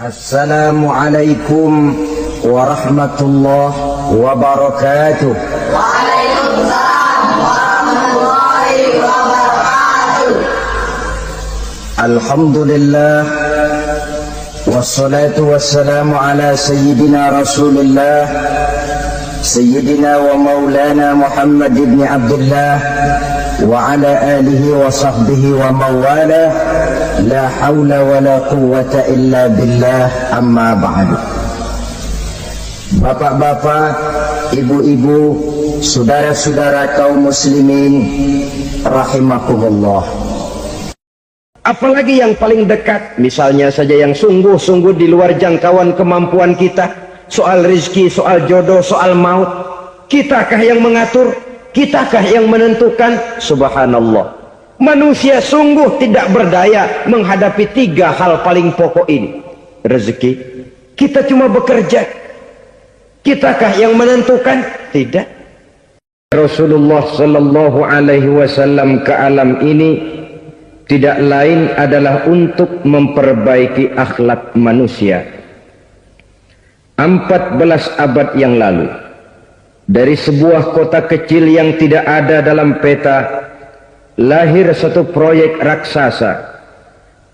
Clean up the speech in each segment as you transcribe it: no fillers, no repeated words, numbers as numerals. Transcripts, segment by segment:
Assalamualaikum warahmatullahi wabarakatuh. Waalaikumsalam warahmatullahi wabarakatuh. Alhamdulillah wassalatu wassalamu ala sayyidina Rasulillah sayyidina wa maulana Muhammad ibn Abdullah wa ala alihi wa sahbihi wa mawala. La hawla wa la quwwata illa billah, amma ba'du. Bapak-bapak, ibu-ibu, saudara-saudara kaum muslimin rahimakumullah. Apalagi yang paling dekat, misalnya saja yang sungguh-sungguh di luar jangkauan kemampuan kita, soal rezeki, soal jodoh, soal maut, kitakah yang mengatur, kitakah yang menentukan? Subhanallah. Manusia sungguh tidak berdaya menghadapi tiga hal paling pokok ini. Rezeki, kita cuma bekerja. Kitakah yang menentukan? Tidak. Rasulullah sallallahu alaihi wasallam ke alam ini tidak lain adalah untuk memperbaiki akhlak manusia. 14 abad yang lalu, dari sebuah kota kecil yang tidak ada dalam peta, lahir satu proyek raksasa,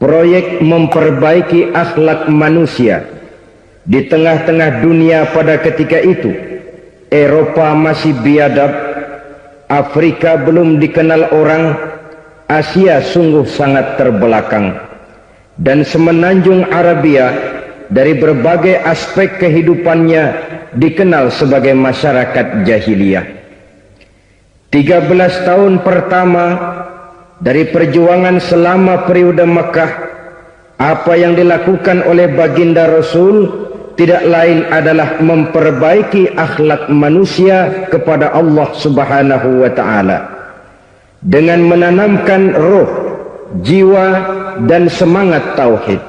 proyek memperbaiki akhlak manusia. Di tengah-tengah dunia pada ketika itu, Eropa masih biadab, Afrika belum dikenal orang, Asia sungguh sangat terbelakang, dan semenanjung Arabia dari berbagai aspek kehidupannya dikenal sebagai masyarakat jahiliyah. 13 tahun pertama dari perjuangan selama periode Mekah, apa yang dilakukan oleh baginda Rasul tidak lain adalah memperbaiki akhlak manusia kepada Allah Subhanahu wa ta'ala dengan menanamkan roh, jiwa dan semangat tauhid.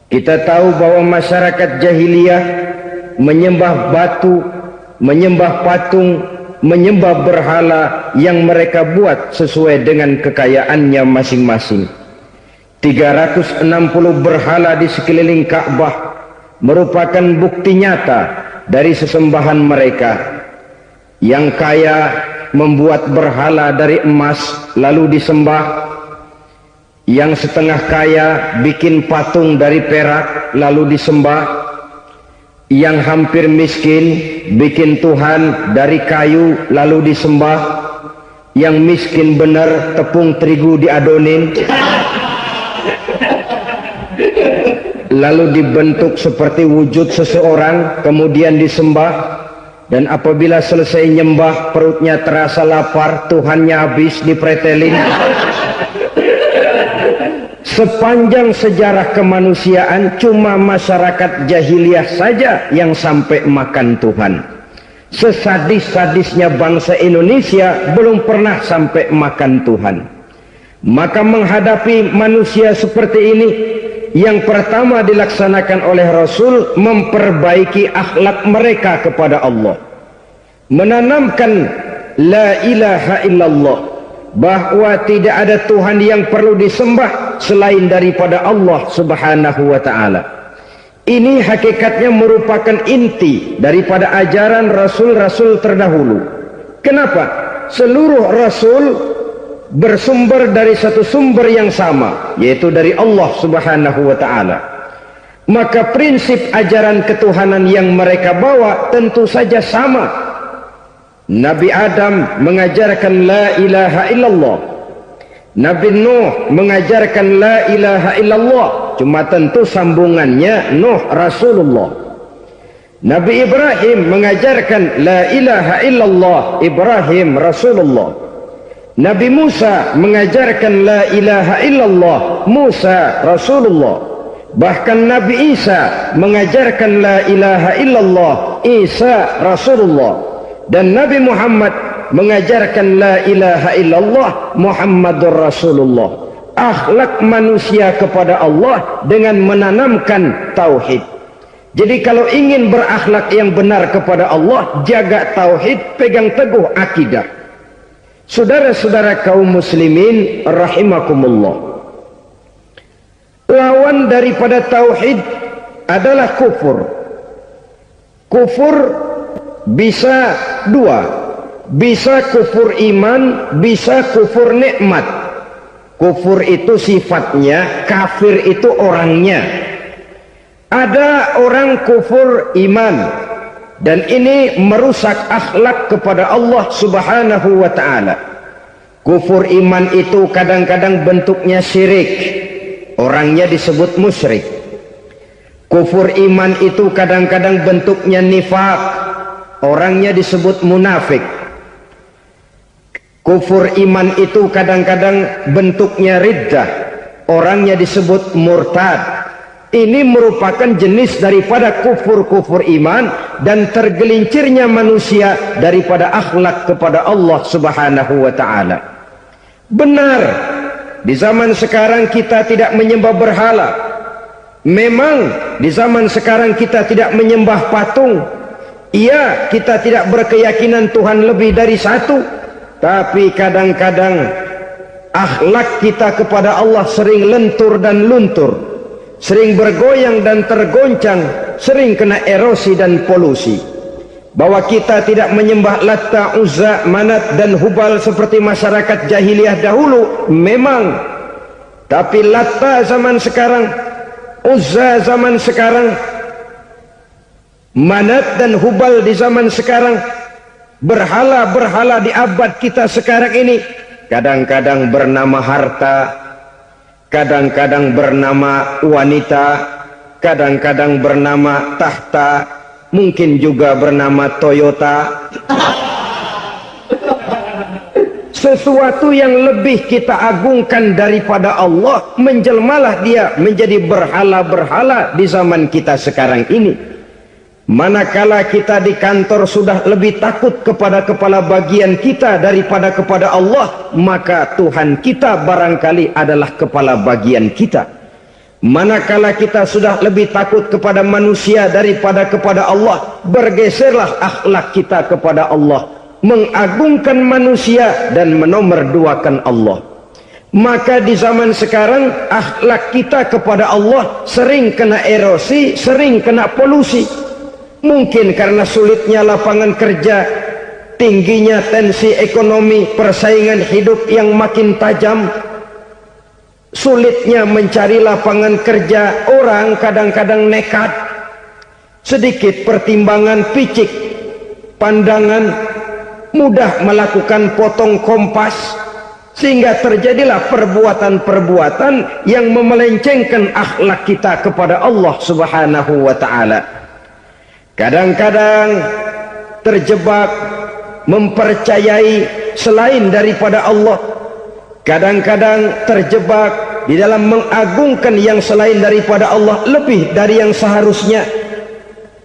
Kita tahu bahwa masyarakat jahiliyah menyembah batu, menyembah patung, menyembah berhala yang mereka buat sesuai dengan kekayaannya masing-masing. 360 berhala di sekeliling Ka'bah merupakan bukti nyata dari sesembahan mereka. Yang kaya membuat berhala dari emas lalu disembah, yang setengah kaya bikin patung dari perak lalu disembah, yang hampir miskin bikin Tuhan dari kayu lalu disembah, yang miskin benar tepung terigu diadonin lalu dibentuk seperti wujud seseorang kemudian disembah, dan apabila selesai nyembah perutnya terasa lapar, Tuhannya habis dipretelin. Sepanjang sejarah kemanusiaan cuma masyarakat jahiliyah saja yang sampai makan Tuhan. Sesadis-sadisnya bangsa Indonesia belum pernah sampai makan Tuhan. Maka menghadapi manusia seperti ini, yang pertama dilaksanakan oleh Rasul memperbaiki akhlak mereka kepada Allah, menanamkan la ilaha illallah, bahwa tidak ada Tuhan yang perlu disembah selain daripada Allah Subhanahu wa ta'ala. Ini hakikatnya merupakan inti daripada ajaran Rasul-Rasul terdahulu. Kenapa? Seluruh Rasul bersumber dari satu sumber yang sama, yaitu dari Allah Subhanahu wa ta'ala. Maka prinsip ajaran ketuhanan yang mereka bawa tentu saja sama. Nabi Adam mengajarkan la ilaha illallah, Nabi Nuh mengajarkan la ilaha illallah, cuma tentu sambungannya Nuh Rasulullah. Nabi Ibrahim mengajarkan la ilaha illallah, Ibrahim Rasulullah. Nabi Musa mengajarkan la ilaha illallah, Musa Rasulullah. Bahkan Nabi Isa mengajarkan la ilaha illallah, Isa Rasulullah. Dan Nabi Muhammad mengajarkan la ilaha illallah, Muhammadur Rasulullah. Akhlak manusia kepada Allah dengan menanamkan tauhid. Jadi kalau ingin berakhlak yang benar kepada Allah, jaga tauhid, pegang teguh akidah. Saudara-saudara kaum muslimin rahimakumullah, lawan daripada tauhid adalah kufur. Kufur bisa dua, bisa kufur iman, bisa kufur nikmat. Kufur itu sifatnya, kafir itu orangnya. Ada orang kufur iman, dan ini merusak akhlak kepada Allah Subhanahu wa ta'ala. Kufur iman itu kadang-kadang bentuknya syirik, orangnya disebut musyrik. Kufur iman itu kadang-kadang bentuknya nifak, orangnya disebut munafik. Kufur iman itu kadang-kadang bentuknya riddah, orangnya disebut murtad. Ini merupakan jenis daripada kufur-kufur iman dan tergelincirnya manusia daripada akhlak kepada Allah Subhanahu wa ta'ala. Benar, di zaman sekarang kita tidak menyembah berhala. Memang di zaman sekarang kita tidak menyembah patung. Iya, kita tidak berkeyakinan Tuhan lebih dari satu. Tapi kadang-kadang akhlak kita kepada Allah sering lentur dan luntur, sering bergoyang dan tergoncang, sering kena erosi dan polusi. Bahwa kita tidak menyembah Latta, Uzza, Manat dan Hubal seperti masyarakat jahiliyah dahulu, memang. Tapi Latta zaman sekarang, Uzza zaman sekarang, Manat dan Hubal di zaman sekarang, berhala-berhala di abad kita sekarang ini, kadang-kadang bernama harta, kadang-kadang bernama wanita, kadang-kadang bernama tahta, mungkin juga bernama Toyota. Sesuatu yang lebih kita agungkan daripada Allah, menjelmalah dia menjadi berhala-berhala di zaman kita sekarang ini. Manakala kita di kantor sudah lebih takut kepada kepala bagian kita daripada kepada Allah, maka Tuhan kita barangkali adalah kepala bagian kita. Manakala kita sudah lebih takut kepada manusia daripada kepada Allah, bergeserlah akhlak kita kepada Allah, mengagungkan manusia dan menomorduakan Allah. Maka di zaman sekarang akhlak kita kepada Allah sering kena erosi, sering kena polusi. Mungkin karena sulitnya lapangan kerja, tingginya tensi ekonomi, persaingan hidup yang makin tajam, sulitnya mencari lapangan kerja, orang kadang-kadang nekat, sedikit pertimbangan, picik pandangan, mudah melakukan potong kompas, sehingga terjadilah perbuatan-perbuatan yang memelencengkan akhlak kita kepada Allah Subhanahu wa ta'ala. Kadang-kadang terjebak mempercayai selain daripada Allah, kadang-kadang terjebak di dalam mengagungkan yang selain daripada Allah lebih dari yang seharusnya.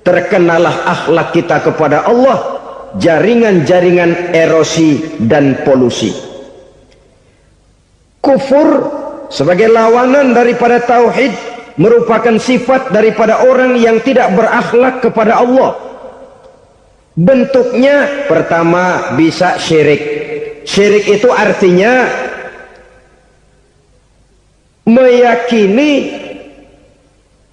Terkenalah akhlak kita kepada Allah jaringan-jaringan erosi dan polusi. Kufur sebagai lawanan daripada tauhid merupakan sifat daripada orang yang tidak berakhlak kepada Allah. Bentuknya pertama bisa syirik. Syirik itu artinya meyakini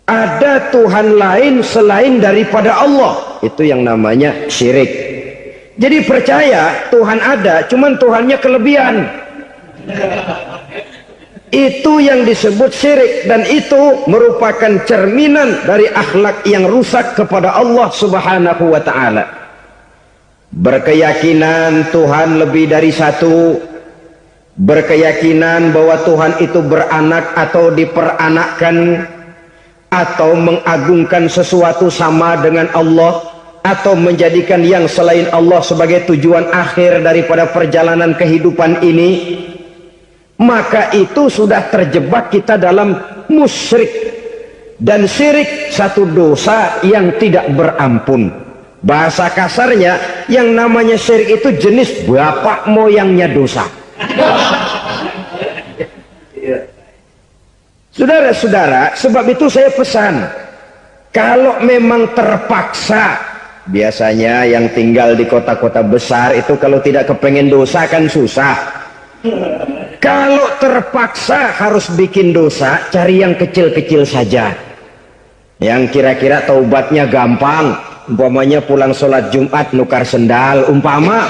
ada Tuhan lain selain daripada Allah. Itu yang namanya syirik. Jadi percaya Tuhan ada, cuman Tuhannya kelebihan. Itu yang disebut syirik, dan itu merupakan cerminan dari akhlak yang rusak kepada Allah Subhanahu wa ta'ala. Berkeyakinan Tuhan lebih dari satu, berkeyakinan bahwa Tuhan itu beranak atau diperanakkan, atau mengagungkan sesuatu sama dengan Allah, atau menjadikan yang selain Allah sebagai tujuan akhir daripada perjalanan kehidupan ini, maka itu sudah terjebak kita dalam musyrik. Dan syirik satu dosa yang tidak berampun. Bahasa kasarnya, yang namanya syirik itu jenis bapak moyangnya dosa. Saudara-saudara, sebab itu saya pesan, kalau memang terpaksa, biasanya yang tinggal di kota-kota besar itu kalau tidak kepengen dosa kan susah. Kalau terpaksa harus bikin dosa, cari yang kecil-kecil saja. yang kira-kira taubatnya gampang, umpamanya pulang sholat Jumat nukar sendal, umpama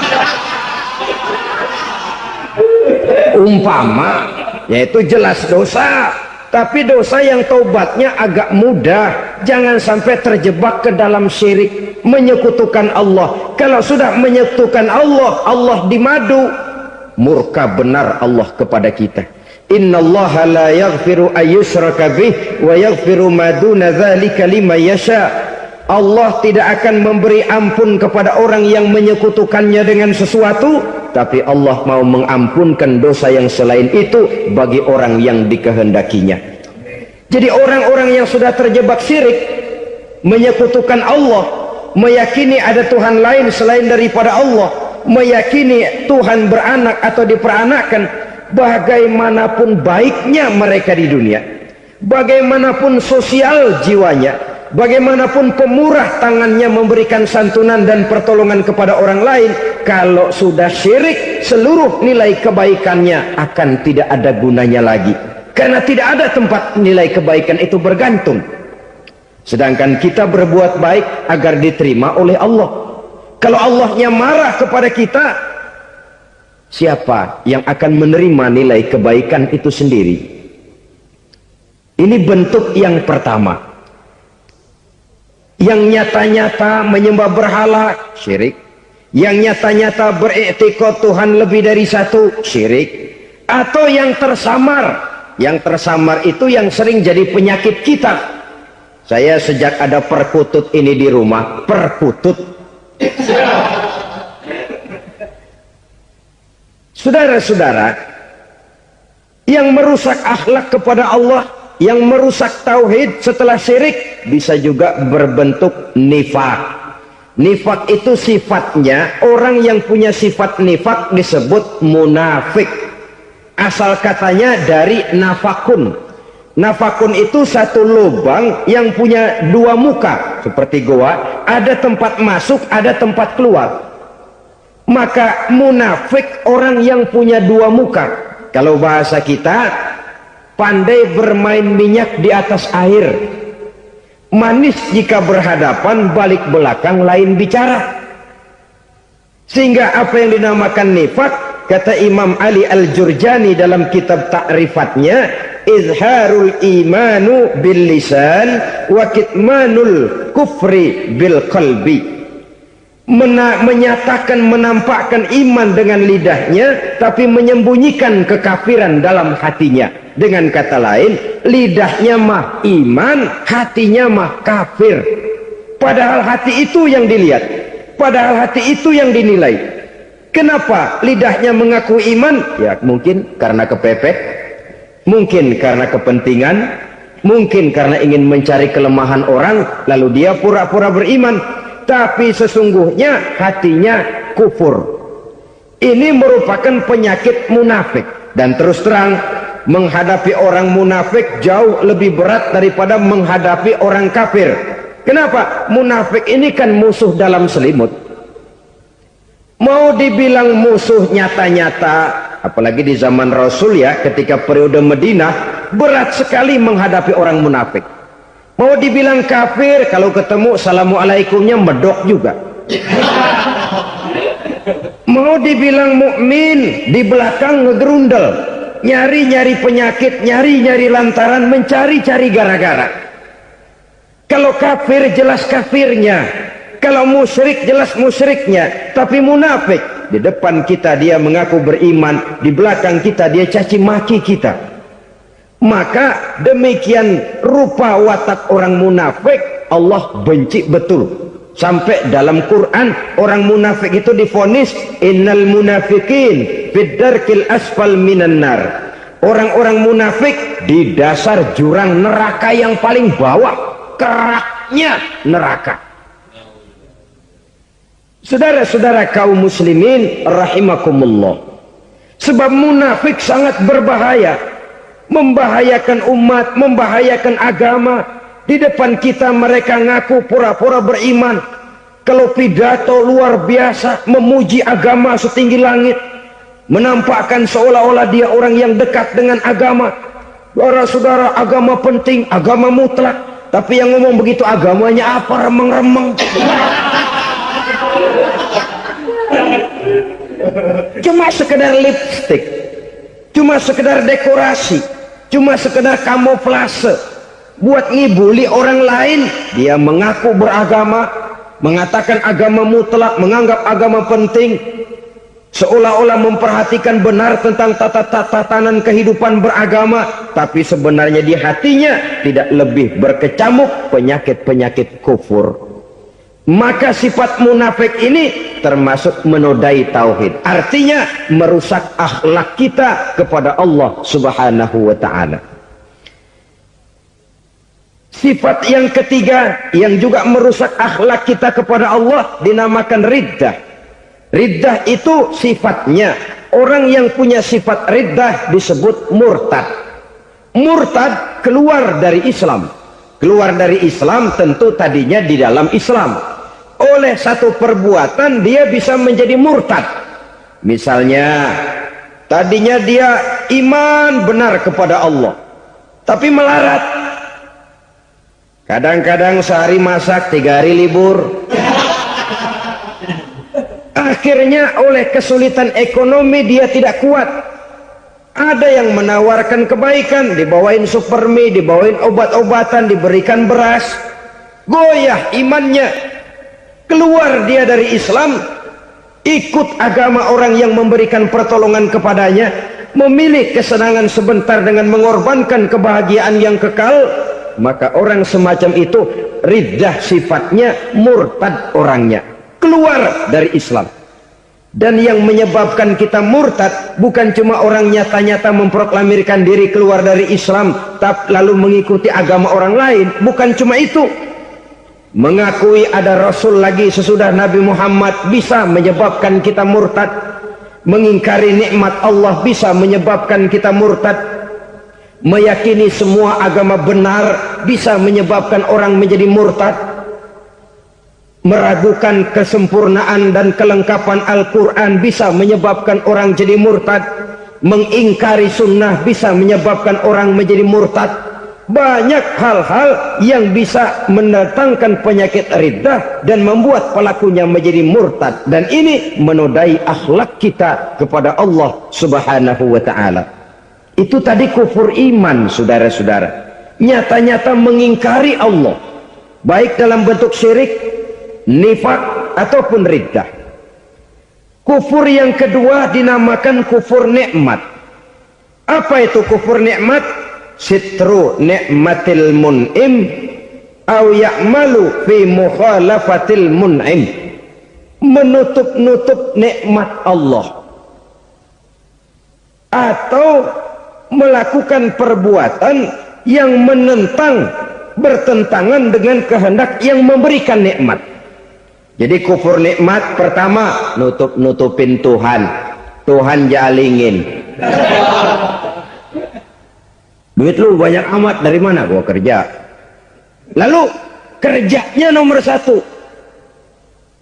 yaitu jelas dosa. Tapi dosa yang taubatnya agak mudah, jangan sampai terjebak ke dalam syirik, menyekutukan Allah. Kalau sudah menyekutukan Allah, Allah dimadu, murka benar Allah kepada kita. Innallaha la yaghfiru ayyushraka bih wa yaghfiru ma duna dzalika liman yasha. Allah tidak akan memberi ampun kepada orang yang menyekutukannya dengan sesuatu, tapi Allah mau mengampunkan dosa yang selain itu bagi orang yang dikehendakinya. Jadi orang-orang yang sudah terjebak syirik, menyekutukan Allah, meyakini ada Tuhan lain selain daripada Allah, meyakini Tuhan beranak atau diperanakkan, bagaimanapun baiknya mereka di dunia, bagaimanapun sosial jiwanya, bagaimanapun pemurah tangannya memberikan santunan dan pertolongan kepada orang lain, kalau sudah syirik, seluruh nilai kebaikannya akan tidak ada gunanya lagi, karena tidak ada tempat nilai kebaikan itu bergantung. Sedangkan kita berbuat baik agar diterima oleh Allah. Kalau Allahnya marah kepada kita, siapa yang akan menerima nilai kebaikan itu sendiri? Ini bentuk yang pertama. Yang nyata-nyata menyembah berhala, syirik. Yang nyata-nyata beriktikad Tuhan lebih dari satu, syirik. Atau yang tersamar. Yang tersamar itu yang sering jadi penyakit kita. Saya sejak ada perkutut ini di rumah, perkutut. Saudara-saudara, yang merusak akhlak kepada Allah, yang merusak tauhid setelah syirik, bisa juga berbentuk nifak. Nifak itu sifatnya, orang yang punya sifat nifak disebut munafik. Asal katanya dari nafakun. Nafakun itu satu lubang yang punya dua muka, seperti goa, ada tempat masuk, ada tempat keluar. Maka munafik orang yang punya dua muka. Kalau bahasa kita, pandai bermain minyak di atas air, manis jika berhadapan, balik belakang lain bicara. Sehingga apa yang dinamakan nifak, kata Imam Ali Al-Jurjani dalam kitab ta'rifatnya, izharul imanu bil lisan wa kitmanul kufri bil qalbi. Menyatakan, menampakkan iman dengan lidahnya, tapi menyembunyikan kekafiran dalam hatinya. Dengan kata lain, lidahnya mah iman, hatinya mah kafir. Padahal hati itu yang dilihat, padahal hati itu yang dinilai. Kenapa lidahnya mengaku iman? Ya mungkin karena kepepet, mungkin karena kepentingan, mungkin karena ingin mencari kelemahan orang, lalu dia pura-pura beriman. Tapi sesungguhnya hatinya kufur. Ini merupakan penyakit munafik. Dan terus terang, menghadapi orang munafik jauh lebih berat daripada menghadapi orang kafir. Kenapa? Munafik ini kan musuh dalam selimut. Mau dibilang musuh nyata-nyata, apalagi di zaman Rasul ya, ketika periode Madinah, berat sekali menghadapi orang munafik. Mau dibilang kafir, kalau ketemu assalamualaikumnya medok juga. Mau dibilang mukmin, di belakang ngegerundel, nyari-nyari penyakit, nyari-nyari lantaran, mencari-cari gara-gara. Kalau kafir jelas kafirnya, kalau musyrik jelas musyriknya. Tapi munafik, di depan kita dia mengaku beriman, di belakang kita dia caci maki kita. Maka demikian rupa watak orang munafik, Allah benci betul. Sampai dalam Quran orang munafik itu divonis innal munafiqin fid darkil asfal minan nar. Orang-orang munafik di dasar jurang neraka yang paling bawah, keraknya neraka. Saudara-saudara kaum muslimin rahimakumullah, sebab munafik sangat berbahaya, membahayakan umat, membahayakan agama. Di depan kita mereka ngaku pura-pura beriman, kalau pidato luar biasa, memuji agama setinggi langit, menampakkan seolah-olah dia orang yang dekat dengan agama. Saudara-saudara, agama penting, agama mutlak. Tapi yang ngomong begitu agamanya apa, remeng-remeng. Cuma sekedar lipstick, cuma sekedar dekorasi, cuma sekedar kamuflase buat ngibuli orang lain. Dia mengaku beragama, mengatakan agama mutlak, menganggap agama penting, seolah-olah memperhatikan benar tentang tatanan kehidupan beragama, tapi sebenarnya di hatinya tidak lebih berkecamuk penyakit-penyakit kufur. Maka sifat munafik ini termasuk menodai tauhid, artinya merusak akhlak kita kepada Allah Subhanahu wa ta'ala. Sifat yang ketiga yang juga merusak akhlak kita kepada Allah dinamakan riddah. Riddah itu sifatnya, orang yang punya sifat riddah disebut murtad. Murtad keluar dari Islam. Keluar dari Islam tentu tadinya di dalam Islam. Oleh satu perbuatan dia bisa menjadi murtad. Misalnya tadinya dia iman benar kepada Allah, tapi melarat. Kadang-kadang sehari masak, 3 hari libur. Akhirnya oleh kesulitan ekonomi dia tidak kuat. Ada yang menawarkan kebaikan, dibawain supermi, dibawain obat-obatan, diberikan beras. Goyah imannya. Keluar dia dari Islam, ikut agama orang yang memberikan pertolongan kepadanya, memilih kesenangan sebentar dengan mengorbankan kebahagiaan yang kekal. Maka orang semacam itu riddah sifatnya, murtad orangnya, keluar dari Islam. Dan yang menyebabkan kita murtad bukan cuma orang nyata-nyata memproklamirkan diri keluar dari Islam tapi lalu mengikuti agama orang lain, bukan cuma itu. Mengakui ada Rasul lagi sesudah Nabi Muhammad bisa menyebabkan kita murtad. Mengingkari nikmat Allah bisa menyebabkan kita murtad. Meyakini semua agama benar bisa menyebabkan orang menjadi murtad. Meragukan kesempurnaan dan kelengkapan Al-Quran bisa menyebabkan orang jadi murtad. Mengingkari sunnah bisa menyebabkan orang menjadi murtad. Banyak hal-hal yang bisa mendatangkan penyakit riddah dan membuat pelakunya menjadi murtad. Dan ini menodai akhlak kita kepada Allah Subhanahu wa ta'ala. Itu tadi kufur iman, saudara-saudara. Nyata-nyata mengingkari Allah, baik dalam bentuk syirik, nifak, ataupun riddah. Kufur yang kedua dinamakan kufur nikmat. Apa itu kufur nikmat? Sitru ni'matil mun'im au ya'malu fi mukhalafatil mun'im. Menutup-nutup nikmat Allah atau melakukan perbuatan yang menentang, bertentangan dengan kehendak yang memberikan nikmat. Jadi kufur nikmat pertama, nutup-nutupin Tuhan. Tuhan jalingin. Duit lu banyak amat, dari mana? Gua kerja. Lalu kerjanya nomor 1.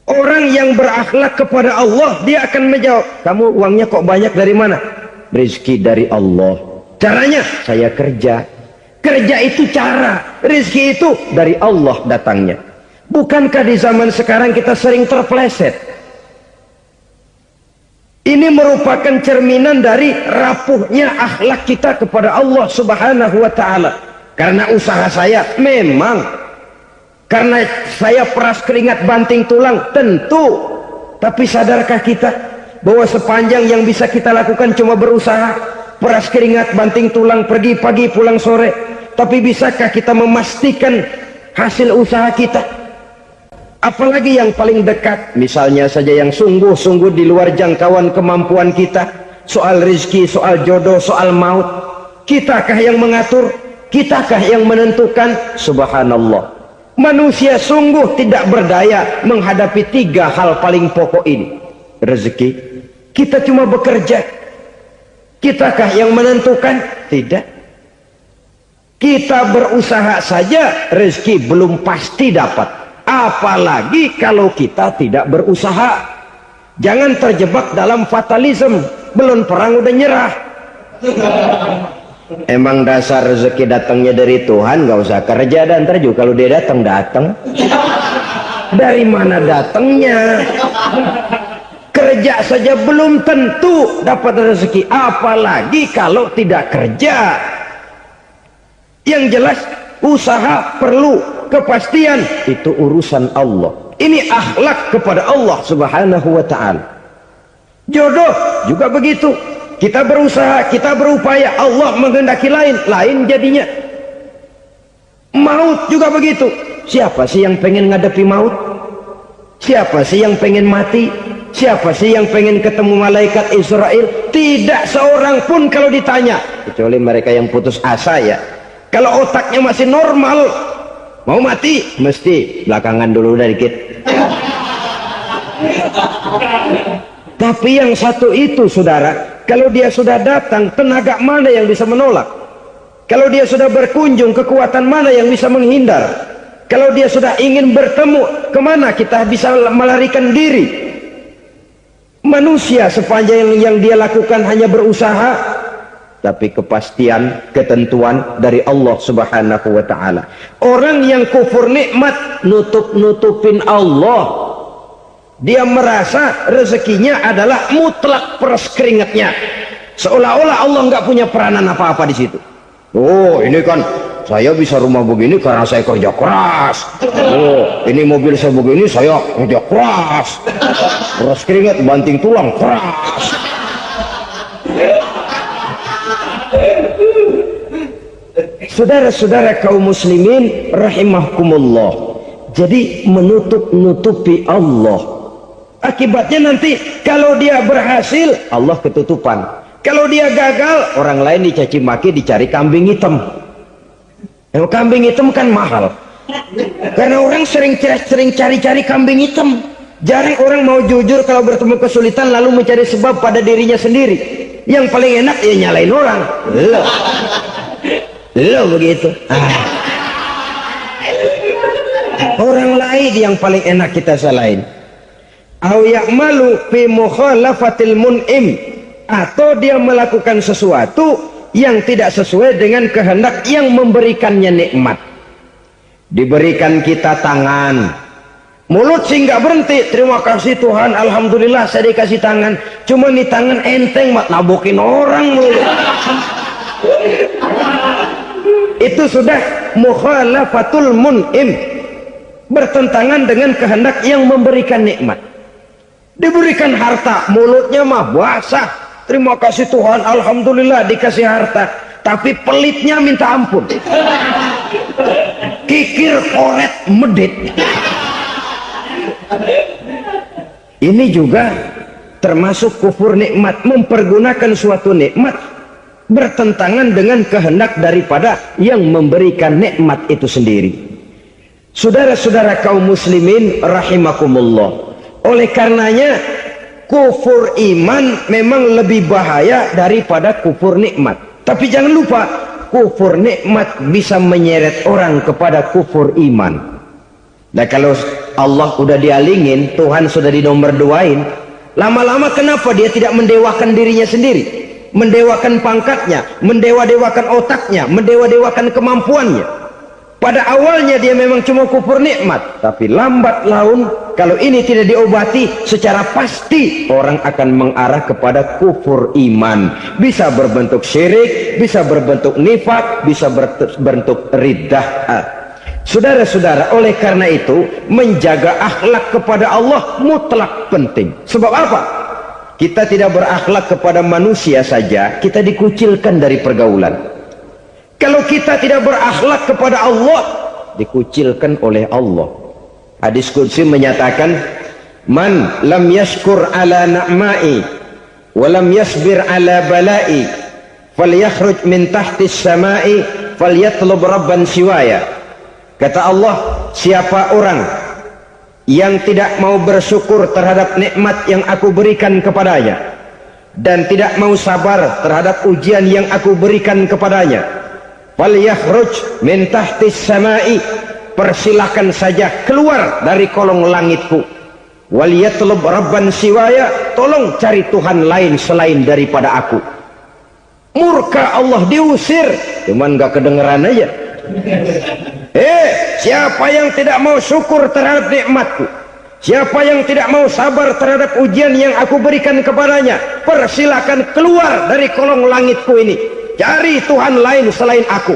Orang yang berakhlak kepada Allah, dia akan menjawab, kamu uangnya kok banyak, dari mana? Rezeki dari Allah. Caranya, saya kerja. Kerja itu cara, rezeki itu dari Allah datangnya. Bukankah di zaman sekarang kita sering terpleset? Ini merupakan cerminan dari rapuhnya akhlak kita kepada Allah Subhanahu wa ta'ala. Karena usaha saya memang, karena saya peras keringat banting tulang, tentu. Tapi sadarkah kita bahwa sepanjang yang bisa kita lakukan cuma berusaha, peras keringat banting tulang, pergi pagi pulang sore. Tapi bisakah kita memastikan hasil usaha kita? Apalagi yang paling dekat, misalnya saja yang sungguh-sungguh di luar jangkauan kemampuan kita, soal rezeki, soal jodoh, soal maut. Kitakah yang mengatur? Kitakah yang menentukan? Subhanallah. Manusia sungguh tidak berdaya menghadapi 3 hal paling pokok ini. Rezeki, kita cuma bekerja. Kitakah yang menentukan? Tidak. Kita berusaha saja, rezeki belum pasti dapat. Apalagi kalau kita tidak berusaha. Jangan terjebak dalam fatalisme. Belum perang udah nyerah. Emang dasar rezeki datangnya dari Tuhan, nggak usah kerja dan terju. Kalau dia datang. Dari mana datangnya? Kerja saja belum tentu dapat rezeki, apalagi kalau tidak kerja. Yang jelas usaha perlu kepastian, itu urusan Allah. Ini akhlak kepada Allah Subhanahu wa ta'ala. Jodoh juga begitu. Kita berusaha, kita berupaya, Allah menghendaki lain jadinya. Maut juga begitu. Siapa sih yang pengen ngadepi maut? Siapa sih yang pengen mati? Siapa sih yang pengen ketemu malaikat Israel? Tidak seorang pun kalau ditanya, kecuali mereka yang putus asa ya. Kalau otaknya masih normal, mau mati mesti belakangan dulu dikit. Tapi yang satu itu saudara, kalau dia sudah datang, tenaga mana yang bisa menolak? Kalau dia sudah berkunjung, kekuatan mana yang bisa menghindar? Kalau dia sudah ingin bertemu, kemana kita bisa melarikan diri? Manusia sepanjang yang dia lakukan hanya berusaha, tapi kepastian, ketentuan dari Allah Subhanahu wa ta'ala. Orang yang kufur nikmat, nutupin Allah. Dia merasa rezekinya adalah mutlak peras keringatnya, seolah-olah Allah nggak punya peranan apa-apa di situ. Oh, ini kan saya bisa rumah begini karena saya kerja keras. Oh, ini mobil saya begini saya kerja keras. Peras keringat, banting tulang, keras. Saudara-saudara kaum muslimin rahimahkumullah, jadi menutup-nutupi Allah. Akibatnya nanti kalau dia berhasil, Allah ketutupan. Kalau dia gagal, orang lain dicaci maki, dicari kambing hitam. Kambing hitam kan mahal, karena orang sering cari-cari kambing hitam. Jarang orang mau jujur kalau bertemu kesulitan lalu mencari sebab pada dirinya sendiri. Yang paling enak ya nyalain orang. Lo begitu. Orang lain yang paling enak kita salahin. Au ya'malu fi mukhalafatil mun'im, atau dia melakukan sesuatu yang tidak sesuai dengan kehendak yang memberikannya nikmat. Diberikan kita tangan, mulut sih nggak berhenti, terima kasih Tuhan, alhamdulillah saya dikasih tangan. Cuma nih tangan enteng mat nabokin orang mulu. Itu sudah mukhalafatul mun'im, bertentangan dengan kehendak yang memberikan nikmat. Diberikan harta, mulutnya mah basah, terima kasih Tuhan, alhamdulillah dikasih harta, tapi pelitnya minta ampun, kikir koret medit. Ini juga termasuk kufur nikmat, mempergunakan suatu nikmat bertentangan dengan kehendak daripada yang memberikan nikmat itu sendiri. Saudara-saudara kaum muslimin rahimakumullah, oleh karenanya kufur iman memang lebih bahaya daripada kufur nikmat. Tapi jangan lupa, kufur nikmat bisa menyeret orang kepada kufur iman. Nah kalau Allah udah dialingin, Tuhan sudah dinomor duain, lama-lama kenapa dia tidak mendewakan dirinya sendiri? Mendewakan pangkatnya, mendewa-dewakan otaknya, mendewa-dewakan kemampuannya. Pada awalnya dia memang cuma kufur nikmat, tapi lambat laun kalau ini tidak diobati secara pasti orang akan mengarah kepada kufur iman. Bisa berbentuk syirik, bisa berbentuk nifak, bisa berbentuk riddah. Saudara-saudara, oleh karena itu menjaga akhlak kepada Allah mutlak penting. Sebab apa? Kita tidak berakhlak kepada manusia saja, kita dikucilkan dari pergaulan. Kalau kita tidak berakhlak kepada Allah, dikucilkan oleh Allah. Hadis qudsi menyatakan, man lam yashkur ala na'mai wa lam yasbir ala balai falyakhruj min tahtis samai falyatlub rabban siwaya. Kata Allah, siapa orang yang tidak mau bersyukur terhadap nikmat yang aku berikan kepadanya dan tidak mau sabar terhadap ujian yang aku berikan kepadanya, falyakhruj min tahtis samai, persilahkan saja keluar dari kolong langitku, waliyatlub rabban siwaya, tolong cari Tuhan lain selain daripada aku. Murka Allah, diusir, cuman gak kedengeran aja. Siapa yang tidak mau syukur terhadap nikmatku, siapa yang tidak mau sabar terhadap ujian yang aku berikan kepadanya, persilakan keluar dari kolong langitku ini, cari Tuhan lain selain aku.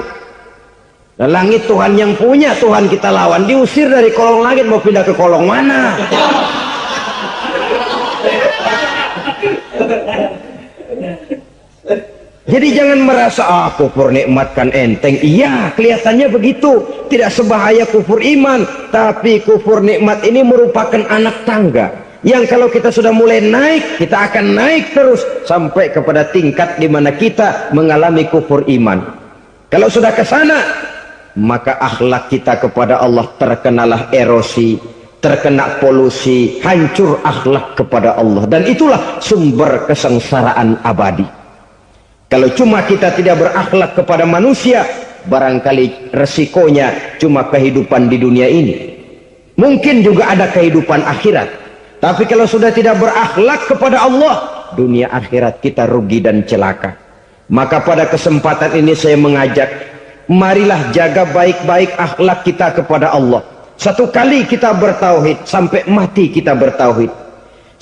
Nah, langit Tuhan yang punya, Tuhan kita lawan, diusir dari kolong langit, mau pindah ke kolong mana? Jadi jangan merasa kufur nikmat kan enteng. Iya, kelihatannya begitu, tidak sebahaya kufur iman. Tapi kufur nikmat ini merupakan anak tangga yang kalau kita sudah mulai naik, kita akan naik terus sampai kepada tingkat di mana kita mengalami kufur iman. Kalau sudah ke sana, maka akhlak kita kepada Allah terkenalah erosi, terkena polusi, hancur akhlak kepada Allah, dan itulah sumber kesengsaraan abadi. Kalau cuma kita tidak berakhlak kepada manusia, barangkali resikonya cuma kehidupan di dunia ini. Mungkin juga ada kehidupan akhirat. Tapi kalau sudah tidak berakhlak kepada Allah, dunia akhirat kita rugi dan celaka. Maka pada kesempatan ini saya mengajak, marilah jaga baik-baik akhlak kita kepada Allah. Satu kali kita bertauhid, sampai mati kita bertauhid.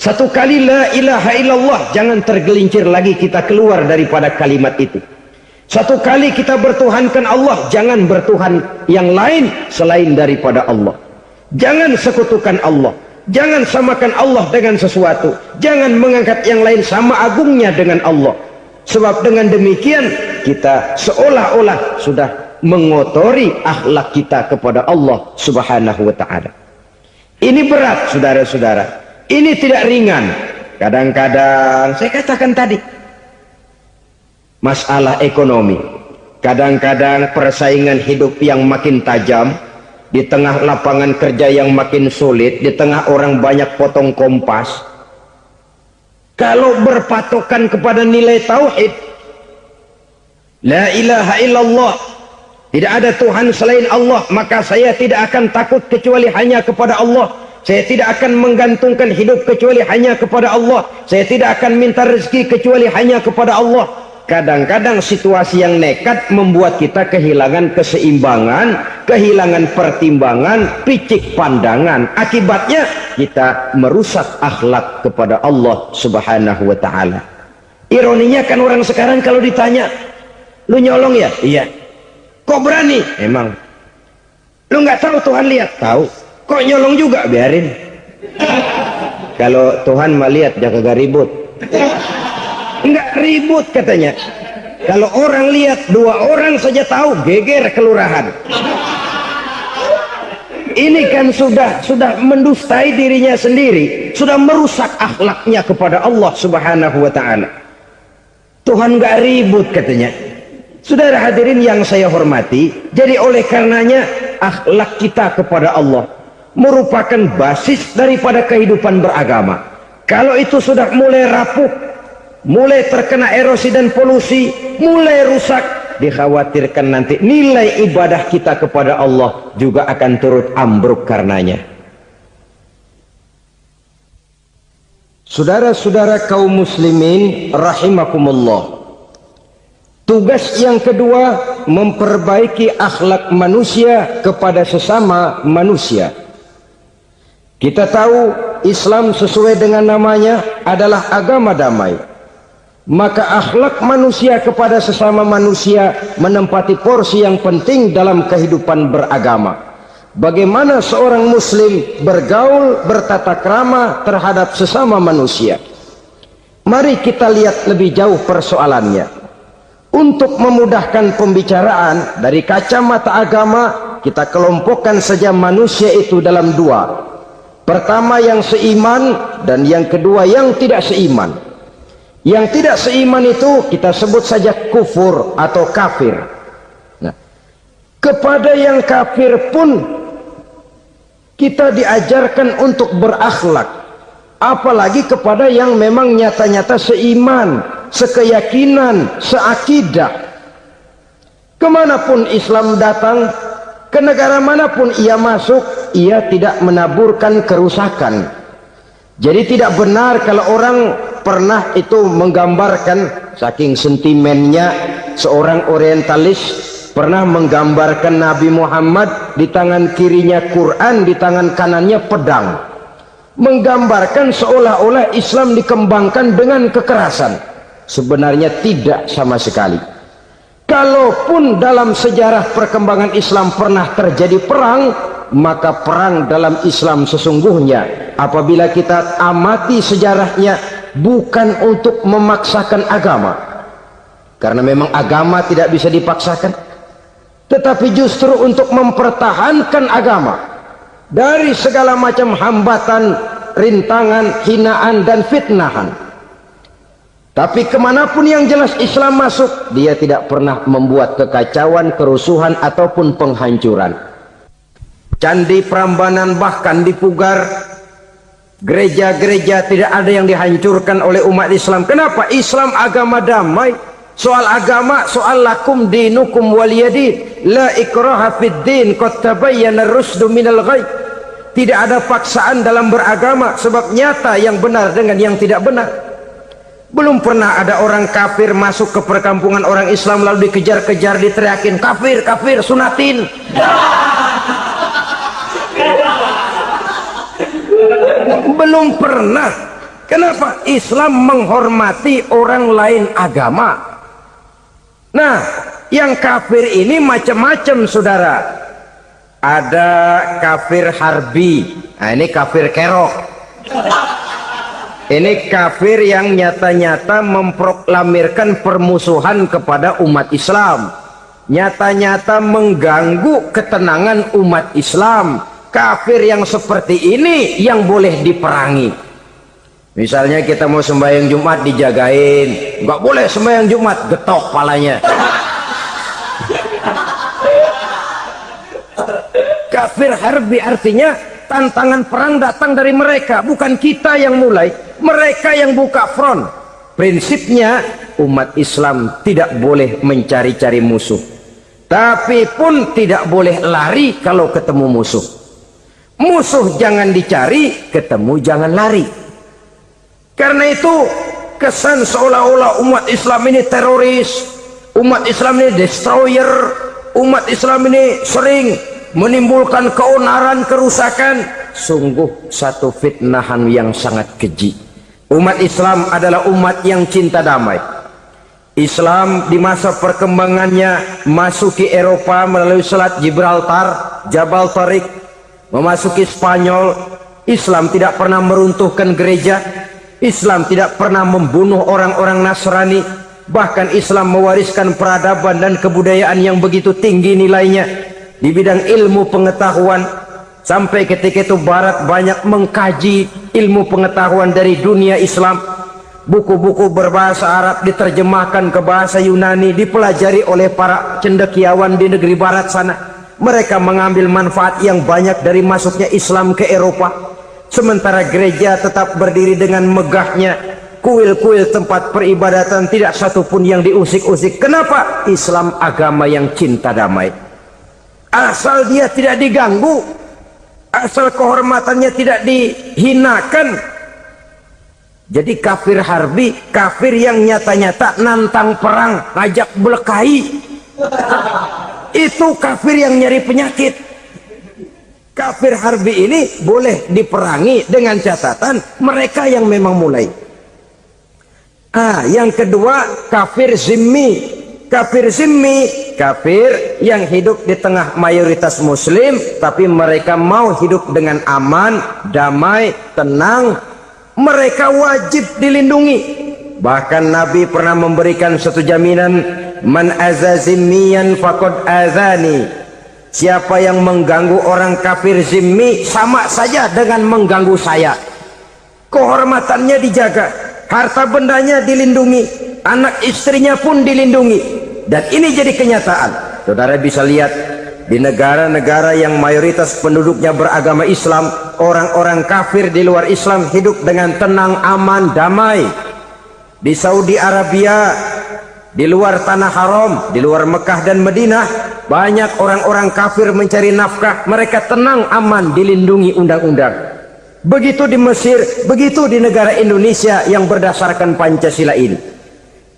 Satu kali la ilaha illallah, jangan tergelincir lagi kita keluar daripada kalimat itu. Satu kali kita bertuhankan Allah, jangan bertuhan yang lain selain daripada Allah. Jangan sekutukan Allah, jangan samakan Allah dengan sesuatu, jangan mengangkat yang lain sama agungnya dengan Allah. Sebab dengan demikian kita seolah-olah sudah mengotori akhlak kita kepada Allah Subhanahu wa ta'ala. Ini berat, saudara-saudara. Ini tidak ringan. Kadang-kadang saya katakan tadi, masalah ekonomi, kadang-kadang persaingan hidup yang makin tajam, di tengah lapangan kerja yang makin sulit, di tengah orang banyak potong kompas. Kalau berpatokan kepada nilai tauhid, la ilaha illallah, tidak ada Tuhan selain Allah, maka saya tidak akan takut kecuali hanya kepada Allah. Saya tidak akan menggantungkan hidup kecuali hanya kepada Allah. Saya tidak akan minta rezeki kecuali hanya kepada Allah. Kadang-kadang situasi yang nekat membuat kita kehilangan keseimbangan, kehilangan pertimbangan, picik pandangan. Akibatnya kita merusak akhlak kepada Allah Subhanahu wa ta'ala. Ironinya kan orang sekarang kalau ditanya, lu nyolong ya? Iya. Kok berani? Emang. Lu nggak tahu Tuhan lihat? Tahu. Kok nyolong juga? Biarin. Kalau Tuhan mah lihat, jangan kagak ribut. Enggak ribut katanya. Kalau orang lihat, 2 orang saja tahu, geger kelurahan. Ini kan sudah mendustai dirinya sendiri, sudah merusak akhlaknya kepada Allah Subhanahu wa ta'ala. Tuhan enggak ribut katanya. Saudara hadirin yang saya hormati, jadi oleh karenanya akhlak kita kepada Allah merupakan basis daripada kehidupan beragama. Kalau itu sudah mulai rapuh, mulai terkena erosi dan polusi, mulai rusak, dikhawatirkan nanti nilai ibadah kita kepada Allah juga akan turut ambruk karenanya. Saudara-saudara kaum muslimin rahimakumullah, tugas yang kedua, memperbaiki akhlak manusia kepada sesama manusia. Kita tahu Islam sesuai dengan namanya adalah agama damai. Maka akhlak manusia kepada sesama manusia menempati porsi yang penting dalam kehidupan beragama. Bagaimana seorang muslim bergaul, bertata krama terhadap sesama manusia. Mari kita lihat lebih jauh persoalannya. Untuk memudahkan pembicaraan dari kacamata agama, kita kelompokkan saja manusia itu dalam 2. Pertama yang seiman, dan yang kedua yang tidak seiman. Yang tidak seiman itu kita sebut saja kufur atau kafir. Nah, kepada yang kafir pun kita diajarkan untuk berakhlak, apalagi kepada yang memang nyata-nyata seiman, sekeyakinan, seakidah. Kemanapun Islam datang, ke negara manapun ia masuk, ia tidak menaburkan kerusakan. Jadi tidak benar kalau orang pernah itu menggambarkan saking sentimennya seorang orientalis pernah menggambarkan Nabi Muhammad di tangan kirinya Quran, di tangan kanannya pedang, menggambarkan seolah-olah Islam dikembangkan dengan kekerasan. Sebenarnya tidak sama sekali. Kalaupun dalam sejarah perkembangan Islam pernah terjadi perang, maka perang dalam Islam sesungguhnya apabila kita amati sejarahnya bukan untuk memaksakan agama, karena memang agama tidak bisa dipaksakan, tetapi justru untuk mempertahankan agama dari segala macam hambatan, rintangan, hinaan dan fitnahan. Tapi kemanapun yang jelas Islam masuk, dia tidak pernah membuat kekacauan, kerusuhan ataupun penghancuran. Candi Prambanan bahkan dipugar, gereja-gereja tidak ada yang dihancurkan oleh umat Islam. Kenapa? Islam agama damai. Soal agama, soal lakum dinukum waliyadin, la ikraha fid din, qad tabayyana ar-rusdu minal ghayy. Tidak ada paksaan dalam beragama, sebab nyata yang benar dengan yang tidak benar. Belum pernah ada orang kafir masuk ke perkampungan orang Islam lalu dikejar-kejar, diteriakin kafir, kafir, sunatin. Belum pernah. Kenapa? Islam menghormati orang lain agama. Nah, yang kafir ini macam-macam, saudara. Ada kafir harbi. Nah, ini kafir kerok. Ini kafir yang nyata-nyata memproklamirkan permusuhan kepada umat Islam, nyata-nyata mengganggu ketenangan umat Islam. Kafir yang seperti ini yang boleh diperangi. Misalnya kita mau sembahyang Jumat dijagain, nggak boleh sembahyang Jumat, getok palanya. Kafir harbi artinya tantangan perang datang dari mereka, bukan kita yang mulai, mereka yang buka front. Prinsipnya umat Islam tidak boleh mencari-cari musuh, tapi pun tidak boleh lari kalau ketemu musuh. Musuh jangan dicari, ketemu jangan lari. Karena itu kesan seolah-olah umat Islam ini teroris, umat Islam ini destroyer, umat Islam ini sering menimbulkan keonaran, kerusakan, sungguh satu fitnahan yang sangat keji. Umat Islam adalah umat yang cinta damai. Islam di masa perkembangannya masuki Eropa melalui Selat Gibraltar, Jabal Tariq, memasuki Spanyol. Islam tidak pernah meruntuhkan gereja, Islam tidak pernah membunuh orang-orang Nasrani. Bahkan Islam mewariskan peradaban dan kebudayaan yang begitu tinggi nilainya di bidang ilmu pengetahuan, sampai ketika itu Barat banyak mengkaji ilmu pengetahuan dari dunia Islam. Buku-buku berbahasa Arab diterjemahkan ke bahasa Yunani, dipelajari oleh para cendekiawan di negeri Barat sana. Mereka mengambil manfaat yang banyak dari masuknya Islam ke Eropa. Sementara gereja tetap berdiri dengan megahnya, kuil-kuil tempat peribadatan tidak satupun yang diusik-usik. Kenapa? Islam agama yang cinta damai. Asal dia tidak diganggu, asal kehormatannya tidak dihinakan. Jadi kafir harbi, kafir yang nyata-nyata nantang perang, ngajak berkelahi. Itu kafir yang nyari penyakit. Kafir harbi ini boleh diperangi dengan catatan mereka yang memang mulai. Yang kedua kafir zimmi. Kafir zimmi, kafir yang hidup di tengah mayoritas muslim, tapi mereka mau hidup dengan aman, damai, tenang. Mereka wajib dilindungi. Bahkan Nabi pernah memberikan satu jaminan, man aza zimmiyan faqad azani. Siapa yang mengganggu orang kafir zimmi sama saja dengan mengganggu saya. Kehormatannya dijaga, harta bendanya dilindungi, anak istrinya pun dilindungi. Dan ini jadi kenyataan. Saudara bisa lihat di negara-negara yang mayoritas penduduknya beragama Islam, orang-orang kafir di luar Islam hidup dengan tenang, aman, damai. Di Saudi Arabia, di luar tanah haram, di luar Mekah dan Madinah, banyak orang-orang kafir mencari nafkah. Mereka tenang, aman, dilindungi undang-undang. Begitu di Mesir, begitu di negara Indonesia yang berdasarkan Pancasila ini.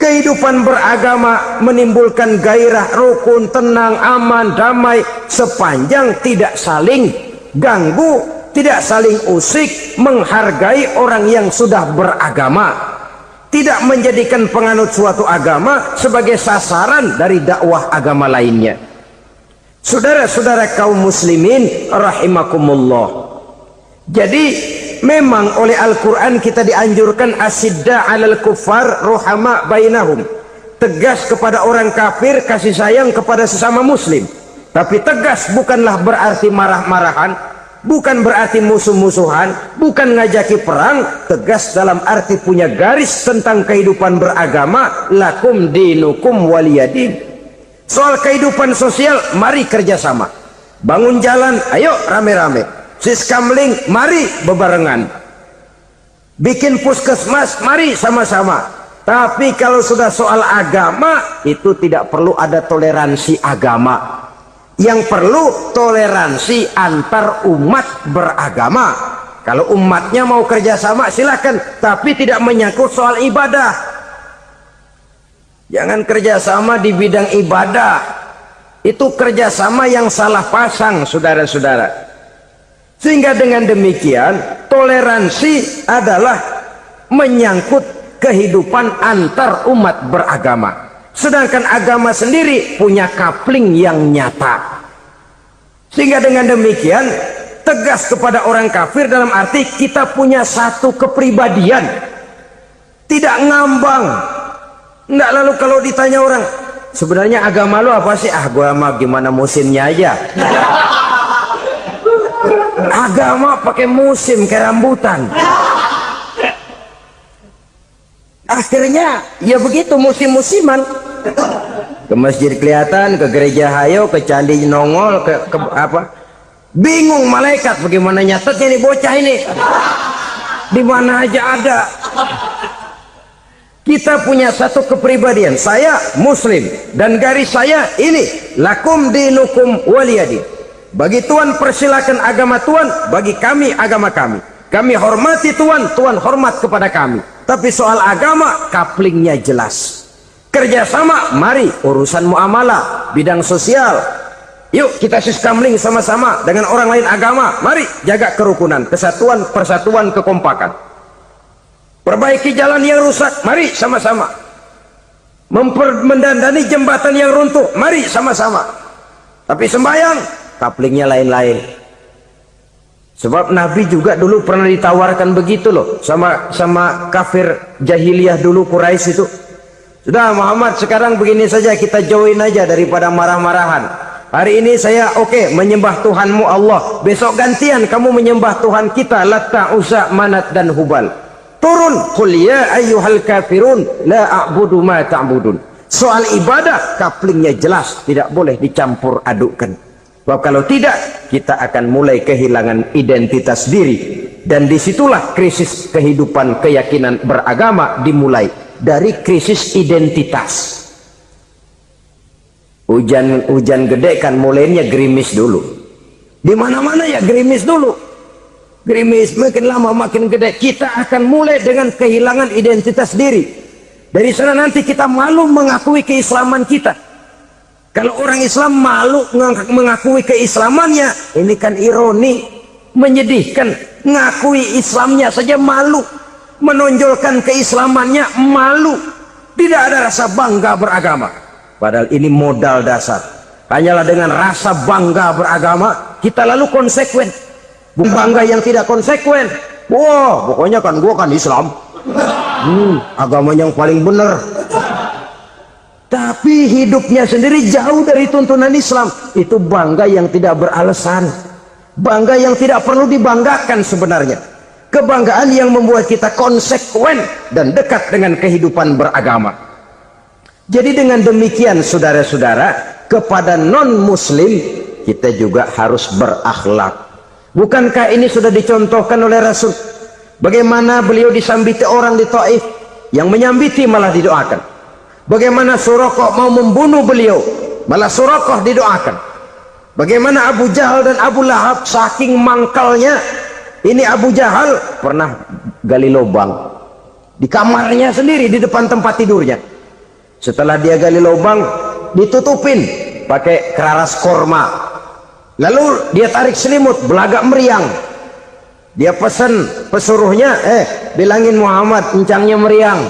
Kehidupan beragama menimbulkan gairah, rukun, tenang, aman, damai, sepanjang tidak saling ganggu, tidak saling usik, menghargai orang yang sudah beragama, tidak menjadikan penganut suatu agama sebagai sasaran dari dakwah agama lainnya. Saudara-saudara kaum muslimin rahimakumullah. Jadi memang oleh Al-Quran kita dianjurkan asidda alal kuffar ruhama bainahum, tegas kepada orang kafir, kasih sayang kepada sesama muslim. Tapi tegas bukanlah berarti marah-marahan, bukan berarti musuh-musuhan, bukan ngajaki perang. Tegas dalam arti punya garis tentang kehidupan beragama, lakum dinukum waliyadin. Soal kehidupan sosial, mari kerjasama. Bangun jalan, ayo rame-rame. Siskamling, mari bebarengan. Bikin puskesmas, mari sama-sama. Tapi kalau sudah soal agama, itu tidak perlu ada toleransi agama. Yang perlu toleransi antar umat beragama. Kalau umatnya mau kerjasama silakan, tapi tidak menyangkut soal ibadah. Jangan kerjasama di bidang ibadah. Itu kerjasama yang salah pasang, saudara-saudara. Sehingga dengan demikian toleransi adalah menyangkut kehidupan antar umat beragama. Sedangkan agama sendiri punya kapling yang nyata. Sehingga dengan demikian tegas kepada orang kafir dalam arti kita punya satu kepribadian. Tidak ngambang. Enggak, lalu kalau ditanya orang, sebenarnya agama lu apa sih? Ah, gua mah gimana musimnya aja. Agama pakai musim kayak rambutan. Akhirnya ya begitu, musim-musiman. Ke masjid kelihatan, ke gereja hayo, ke candi nongol, ke apa? Bingung malaikat bagaimana nyatetnya nih bocah ini. Di mana aja ada. Kita punya satu kepribadian. Saya muslim dan garis saya ini, lakum dinukum waliyadin. Bagi Tuhan persilakan agama Tuhan, bagi kami agama kami. Kami hormati Tuhan, Tuhan hormat kepada kami. Tapi soal agama, kaplingnya jelas. Kerjasama, mari urusan muamalah, bidang sosial. Yuk kita siskamling sama-sama dengan orang lain agama. Mari jaga kerukunan, kesatuan, persatuan, kekompakan. Perbaiki jalan yang rusak, mari sama-sama. Mendandani jembatan yang runtuh, mari sama-sama. Tapi sembahyang, kaplingnya lain-lain. Sebab Nabi juga dulu pernah ditawarkan begitu loh sama kafir jahiliyah dulu, Quraisy itu. Sudah Muhammad, sekarang begini saja, kita join aja daripada marah-marahan. Hari ini saya oke menyembah Tuhanmu Allah, besok gantian kamu menyembah Tuhan kita Latta, Uzza, Manat dan Hubal. Turun, qul ya ayyuhal kafirun la a'budu ma ta'budun. Soal ibadah kaplingnya jelas, tidak boleh dicampur adukkan. Sebab kalau tidak, kita akan mulai kehilangan identitas diri. Dan disitulah krisis kehidupan keyakinan beragama dimulai. Dari krisis identitas. Hujan gede kan mulainya gerimis dulu. Di mana-mana ya gerimis dulu. Gerimis makin lama makin gede. Kita akan mulai dengan kehilangan identitas diri. Dari sana nanti kita malu mengakui keislaman kita. Kalau orang Islam malu mengakui keislamannya, ini kan ironi, menyedihkan. Ngakui Islamnya saja malu, menonjolkan keislamannya malu, tidak ada rasa bangga beragama. Padahal ini modal dasar. Hanyalah dengan rasa bangga beragama kita lalu konsekuen. Bukan bangga yang tidak konsekuen. Wah, pokoknya kan gua kan Islam. Agama yang paling benar. Tapi hidupnya sendiri jauh dari tuntunan Islam. Itu bangga yang tidak beralasan. Bangga yang tidak perlu dibanggakan sebenarnya. Kebanggaan yang membuat kita konsekuen dan dekat dengan kehidupan beragama. Jadi dengan demikian saudara-saudara, kepada non-muslim kita juga harus berakhlak. Bukankah ini sudah dicontohkan oleh Rasul? Bagaimana beliau disambiti orang di Taif, yang menyambiti malah didoakan. Bagaimana Suraqah mau membunuh beliau, malah Suraqah didoakan. Bagaimana Abu Jahal dan Abu Lahab saking mangkalnya. Ini Abu Jahal pernah gali lubang di kamarnya sendiri, di depan tempat tidurnya. Setelah dia gali lubang, ditutupin pakai keraras korma. Lalu dia tarik selimut, belagak meriang. Dia pesan pesuruhnya, bilangin Muhammad encangnya meriang.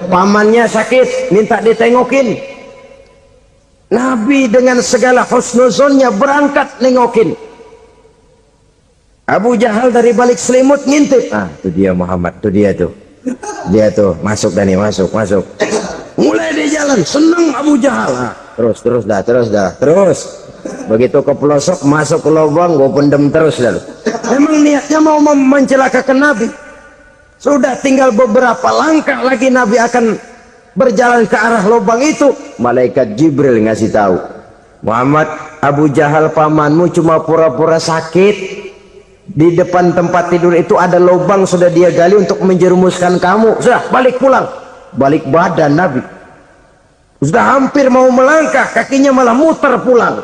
Pamannya sakit, minta ditengokin. Nabi dengan segala husnuzonnya berangkat nengokin. Abu Jahal dari balik selimut ngintip. Itu dia Muhammad, itu dia tuh. Dia tuh, masuk Dani, masuk. Mulai dia jalan, senang Abu Jahal. Terus dah. Begitu ke pelosok, masuk ke lubang, gue pendem terus lalu. Memang niatnya mau mencelakakan Nabi. Sudah tinggal beberapa langkah lagi Nabi akan berjalan ke arah lubang itu. Malaikat Jibril ngasih tahu, Muhammad, Abu Jahal pamanmu cuma pura-pura sakit. Di depan tempat tidur itu ada lubang sudah dia gali untuk menjerumuskan kamu. Sudah balik pulang. Balik badan Nabi. Sudah hampir mau melangkah, kakinya malah muter pulang.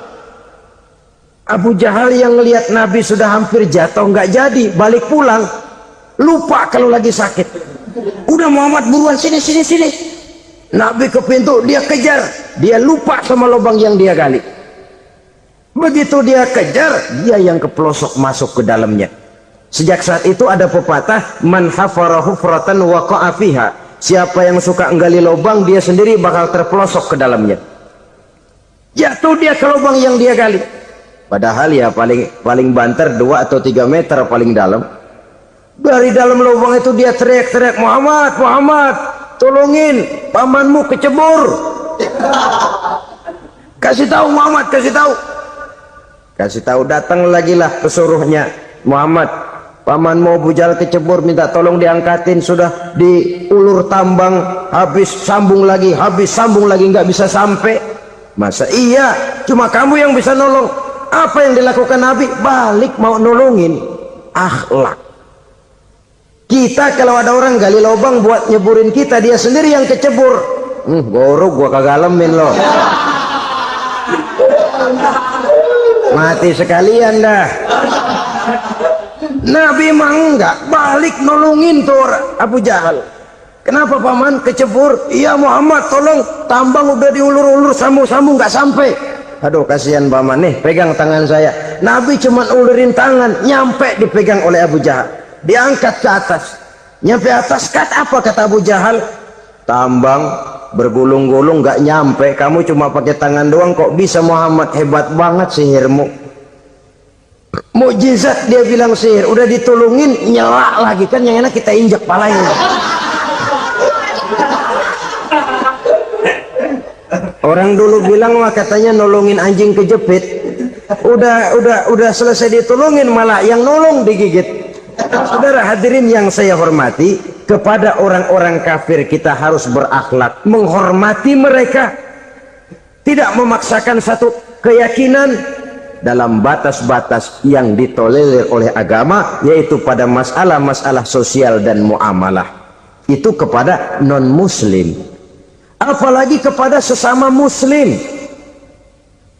Abu Jahal yang lihat Nabi sudah hampir jatuh nggak jadi, balik pulang. Lupa kalau lagi sakit. Udah Muhammad buruan sini. Nabi ke pintu, dia kejar. Dia lupa sama lubang yang dia gali. Begitu dia kejar, dia yang ke pelosok masuk ke dalamnya. Sejak saat itu ada pepatah, man hafara hufratan waqa'a fiha. Siapa yang suka nggali lubang, dia sendiri bakal terpelosok ke dalamnya. Jatuh dia ke lubang yang dia gali. Padahal ya paling banter 2 atau 3 meter paling dalam. Dari dalam lubang itu dia teriak-teriak, Muhammad, tolongin, pamanmu kecebur. Kasih tahu Muhammad, kasih tahu, datang lagi lah pesuruhnya. Muhammad, pamanmu Abu Jahal kecebur, minta tolong diangkatin. Sudah diulur tambang, habis sambung lagi, nggak bisa sampai. Masa iya cuma kamu yang bisa nolong? Apa yang dilakukan Nabi? Balik mau nolongin. Akhlak. Kita kalau ada orang gali lubang buat nyeburin kita, dia sendiri yang kecebur. Gorok gua kagak lemin loh. Mati sekalian dah. Nabi mah enggak, balik nolongin tuh Abu Jahal. Kenapa paman kecebur? Iya Muhammad, tolong, tambang udah diulur-ulur, sambung-sambung nggak sampai. Aduh kasihan paman, nih pegang tangan saya. Nabi cuma ulurin tangan, nyampe dipegang oleh Abu Jahal. Diangkat ke atas. Nyampe atas, apa kata Abu Jahal? Tambang bergulung-gulung nggak nyampe, kamu cuma pakai tangan doang kok bisa Muhammad, hebat banget sihirmu. Mukjizat dia bilang sihir, udah ditolongin nyelak lagi, kan yang enak kita injak palanya. Orang dulu bilang mah katanya nolongin anjing kejepit, udah selesai ditolongin malah yang nolong digigit. Saudara hadirin yang saya hormati, kepada orang-orang kafir kita harus berakhlak, menghormati mereka, tidak memaksakan satu keyakinan dalam batas-batas yang ditolerir oleh agama, yaitu pada masalah-masalah sosial dan muamalah. Itu kepada non-muslim, apalagi kepada sesama muslim.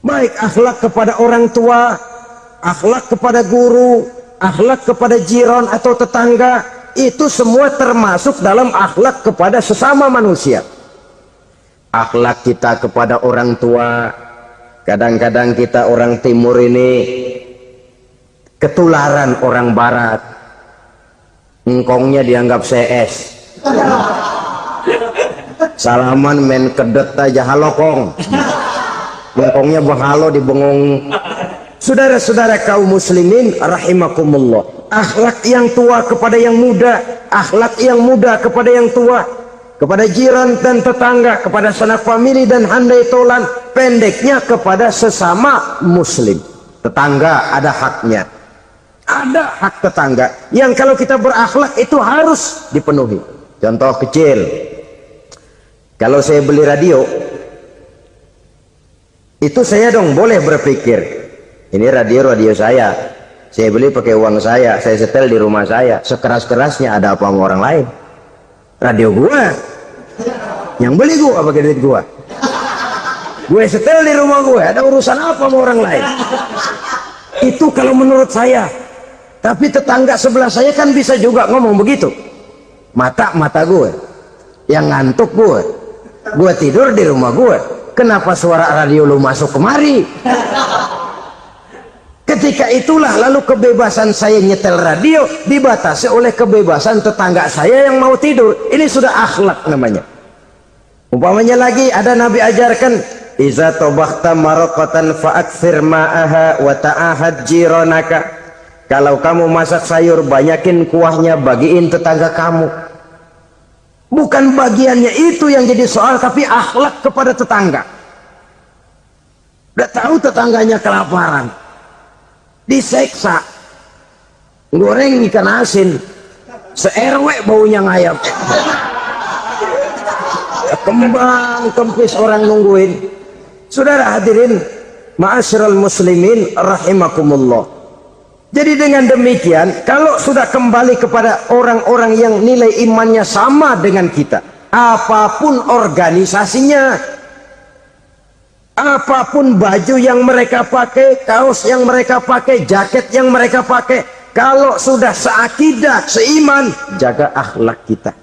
Baik akhlak kepada orang tua, akhlak kepada guru, akhlak kepada jiran atau tetangga, itu semua termasuk dalam akhlak kepada sesama manusia. Akhlak kita kepada orang tua, kadang-kadang kita orang timur ini ketularan orang barat. Engkongnya dianggap CS, salaman main kedet aja halokong, engkongnya bahalo dibengong. Saudara-saudara kaum muslimin rahimakumullah, akhlak yang tua kepada yang muda, akhlak yang muda kepada yang tua, kepada jiran dan tetangga, kepada sanak famili dan handai tolan, pendeknya kepada sesama muslim. Tetangga ada haknya, ada hak tetangga yang kalau kita berakhlak itu harus dipenuhi. Contoh kecil, kalau saya beli radio, itu saya dong boleh berpikir, ini radio saya beli pakai uang saya setel di rumah saya, sekeras-kerasnya ada apa sama orang lain? Radio gua, yang beli gua pakai duit gua, gue setel di rumah gue, ada urusan apa sama orang lain? Itu kalau menurut saya. Tapi tetangga sebelah saya kan bisa juga ngomong begitu, mata gue, Yang ngantuk gue tidur di rumah gue. Kenapa suara radio lu masuk kemari? Ketika itulah lalu kebebasan saya nyetel radio dibatasi oleh kebebasan tetangga saya yang mau tidur. Ini sudah akhlak namanya. Umpamanya lagi ada Nabi ajarkan, iza tobakhta maraqatan fa'akthir ma'aha wa ta'ahad jiranaka. Kalau kamu masak sayur, banyakin kuahnya, bagiin tetangga kamu. Bukan bagiannya itu yang jadi soal, tapi akhlak kepada tetangga. Udah tahu tetangganya kelaparan, diseksa, goreng ikan asin, se-RW baunya ngayap, kembang kempis orang nungguin. Saudara hadirin ma'asyiral muslimin rahimakumullah. Jadi dengan demikian, kalau sudah kembali kepada orang-orang yang nilai imannya sama dengan kita, apapun organisasinya, apapun baju yang mereka pakai, kaos yang mereka pakai, jaket yang mereka pakai, kalau sudah seakidah, seiman, jaga akhlak kita.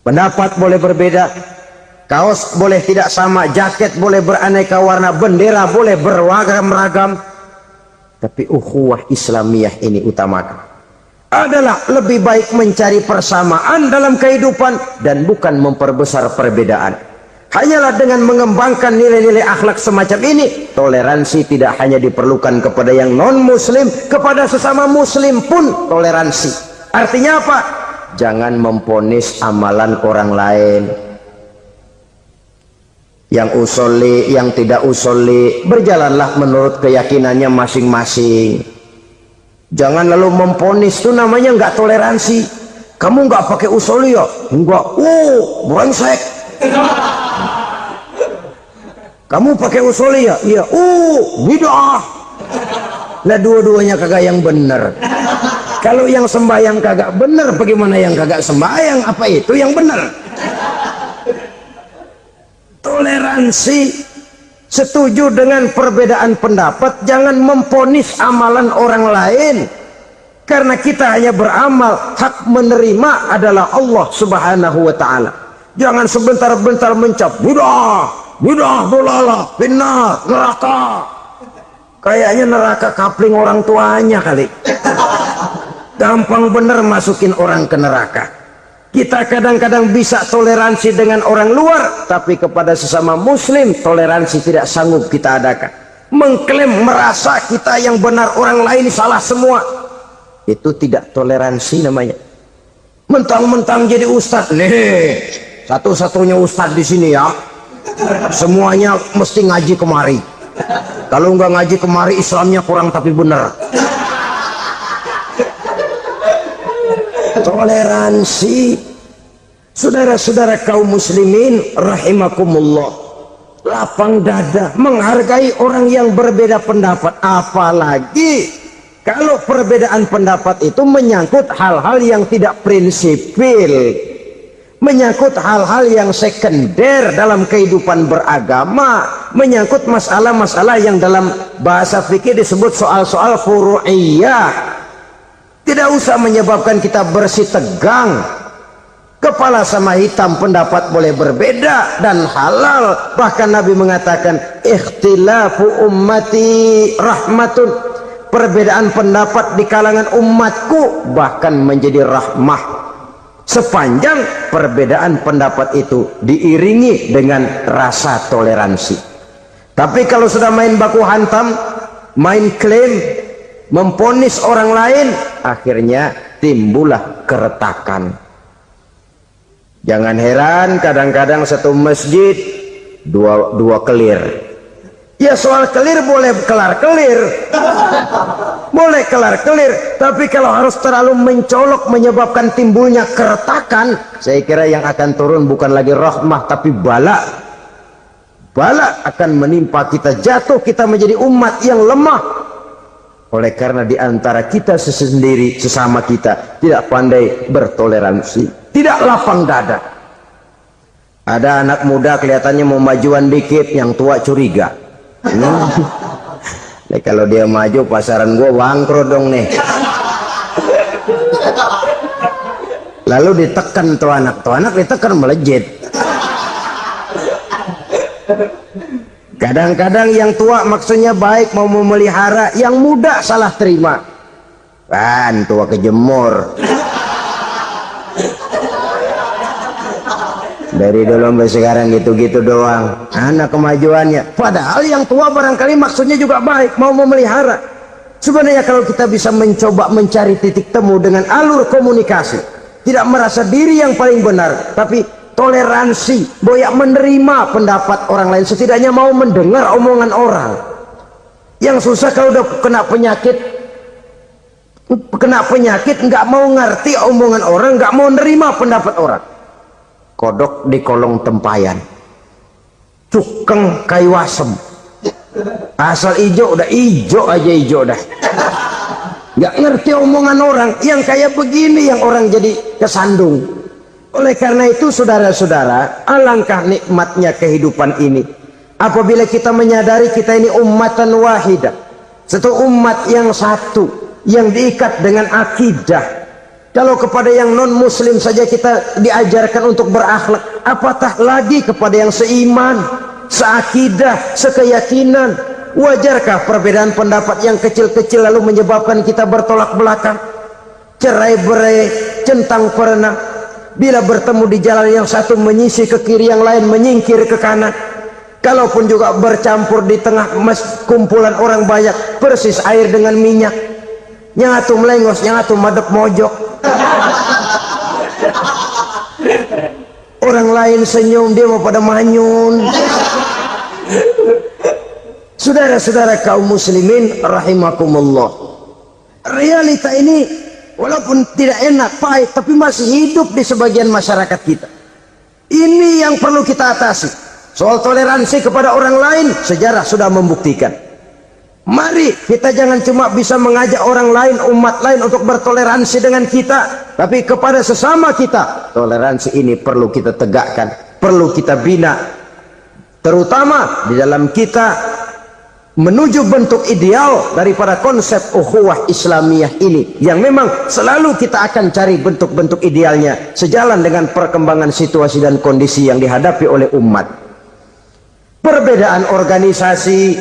Pendapat boleh berbeda, kaos boleh tidak sama, jaket boleh beraneka warna, bendera boleh beragam-ragam, tapi ukhuwah Islamiyah ini utamakan. Adalah lebih baik mencari persamaan dalam kehidupan dan bukan memperbesar perbedaan. Hanyalah dengan mengembangkan nilai-nilai akhlak semacam ini, toleransi tidak hanya diperlukan kepada yang non-muslim, kepada sesama muslim pun toleransi. Artinya apa? Jangan memponis amalan orang lain. Yang usolli, yang tidak usolli, berjalanlah menurut keyakinannya masing-masing. Jangan lalu memponis, itu namanya nggak toleransi. Kamu nggak pakai usolli ya? Enggak. Brengsek. Kamu pakai usolli ya? Iya. Bid'ah. Lah dua-duanya kagak yang benar. Kalau yang sembahyang kagak benar, bagaimana yang kagak sembahyang? Apa itu yang benar? Toleransi, setuju dengan perbedaan pendapat, jangan memponis amalan orang lain, karena kita hanya beramal, hak menerima adalah Allah subhanahu wa ta'ala. Jangan sebentar-bentar mencap bidah dolalah, benar, neraka. Kayaknya neraka kapling orang tuanya kali. Gampang bener masukin orang ke neraka. Kita kadang-kadang bisa toleransi dengan orang luar, tapi kepada sesama muslim toleransi tidak sanggup kita adakan. Mengklaim merasa kita yang benar, orang lain salah semua, itu tidak toleransi namanya. Mentang-mentang jadi ustadz, nih satu-satunya ustadz di sini ya, semuanya mesti ngaji kemari. Kalau nggak ngaji kemari Islamnya kurang tapi benar. Toleransi. Saudara-saudara kaum muslimin rahimakumullah, lapang dada menghargai orang yang berbeda pendapat, apalagi kalau perbedaan pendapat itu menyangkut hal-hal yang tidak prinsipil, menyangkut hal-hal yang sekunder dalam kehidupan beragama, menyangkut masalah-masalah yang dalam bahasa fikih disebut soal-soal furu'iyah. Tidak usah menyebabkan kita bersih tegang. Kepala sama hitam pendapat boleh berbeda dan halal. Bahkan Nabi mengatakan ikhtilafu ummati rahmatun. Perbedaan pendapat di kalangan umatku bahkan menjadi rahmah, sepanjang perbedaan pendapat itu diiringi dengan rasa toleransi. Tapi kalau sudah main baku hantam, main klaim, memponis orang lain, akhirnya timbullah keretakan. Jangan heran kadang-kadang satu masjid dua kelir. Ya soal kelir boleh kelar-kelir, boleh kelar-kelir, tapi kalau harus terlalu mencolok menyebabkan timbulnya keretakan, saya kira yang akan turun bukan lagi rahmah tapi bala. Bala akan menimpa kita, jatuh kita menjadi umat yang lemah. Oleh karena di antara kita sendiri, sesama kita tidak pandai bertoleransi, tidak lapang dada. Ada anak muda kelihatannya mau majuan dikit, yang tua curiga. Nih, kalau dia maju pasaran gue bangkrut dong nih. Lalu ditekan tuh anak ditekan melejit. Kadang-kadang yang tua maksudnya baik mau memelihara, yang muda salah terima. Kan tua kejemur. Dari dulu sampai sekarang gitu-gitu doang. Anak kemajuannya. Padahal yang tua barangkali maksudnya juga baik, mau memelihara. Sebenarnya kalau kita bisa mencoba mencari titik temu dengan alur komunikasi, tidak merasa diri yang paling benar, tapi toleransi, boyak menerima pendapat orang lain, setidaknya mau mendengar omongan orang. Yang susah kalau udah kena penyakit nggak mau ngerti omongan orang, nggak mau nerima pendapat orang. Kodok di kolong tempayan, cukeng kayu asem, asal ijo udah ijo aja, ijo dah. Nggak ngerti omongan orang. Yang kayak begini yang orang jadi kesandung. Oleh karena itu saudara-saudara, alangkah nikmatnya kehidupan ini apabila kita menyadari kita ini ummatan wahidah, satu umat yang satu, yang diikat dengan akidah. Kalau kepada yang non muslim saja kita diajarkan untuk berakhlak, apatah lagi kepada yang seiman, seakidah, sekeyakinan. Wajarkah perbedaan pendapat yang kecil-kecil lalu menyebabkan kita bertolak belakang, cerai-berai, centang perenang? Bila bertemu di jalan yang satu menyisih ke kiri, yang lain menyingkir ke kanan. Kalaupun juga bercampur di tengah kumpulan orang banyak, persis air dengan minyak. Yang atu melengos, yang atu madep mojok. Orang lain senyum, dia mau pada manyun. Saudara-saudara kaum muslimin rahimakumullah, realita ini walaupun tidak enak, pahit, tapi masih hidup di sebagian masyarakat kita. Ini yang perlu kita atasi. Soal toleransi kepada orang lain, sejarah sudah membuktikan. Mari kita jangan cuma bisa mengajak orang lain, umat lain untuk bertoleransi dengan kita, tapi kepada sesama kita. Toleransi ini perlu kita tegakkan, perlu kita bina, terutama di dalam kita menuju bentuk ideal daripada konsep ukhuwah Islamiyah ini, yang memang selalu kita akan cari bentuk-bentuk idealnya sejalan dengan perkembangan situasi dan kondisi yang dihadapi oleh umat. Perbedaan organisasi,